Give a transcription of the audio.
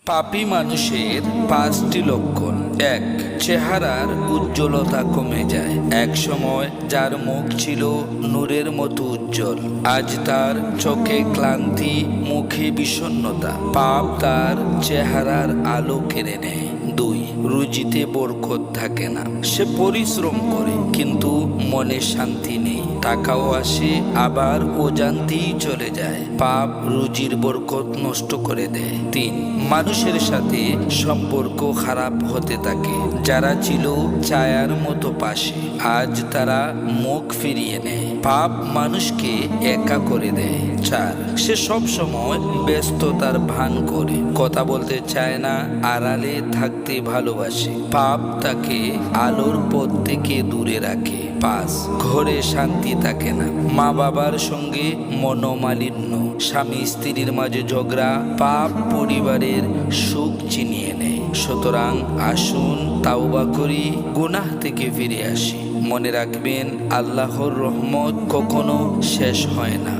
পাপী মানুষের 5টি লক্ষণ। 1. চেহারার উজ্জ্বলতা কমে যায়। এক সময় যার মুখ ছিল নূরের মতো উজ্জ্বল, আজ তার চোখে ক্লান্তি, মুখে বিষণ্ণতা। পাপ তার চেহারার আলো কেড়ে নেয়। 2. রুজিতে বরকত থাকে না। সে পরিশ্রম করে কিন্তু মনে শান্তি নেই। টাকাও আসে আবার অজান্তেই চলে যায়। পাপ রুজির বরকত নষ্ট করে দেয়। 3. মানুষের সাথে সম্পর্ক খারাপ হতে থাকে। যারা ছিল ছায়ার মতো পাশে, আজ তারা মুখ ফিরিয়ে নেয়। পাপ মানুষকে একা করে দেয়। 4. সে সব সময় ব্যস্ততার ভান করে, কথা বলতে চায় না, আড়ালে থাকতে ভালোবাসে। পাপ তাকে আলোর পথ থেকে দূরে রাখে। 5. ঘরে শান্তি থাকে না। মা বাবার সঙ্গে মনোমালিন্য, স্বামী স্ত্রীর মাঝে ঝগড়া। পাপ পরিবারের সুখ ছিনিয়ে নেয়। সুতরাং আসুন তাওবা করি, গুনাহ থেকে ফিরে আসি। মনে রাখবেন, আল্লাহর রহমত কখনো শেষ হয় না।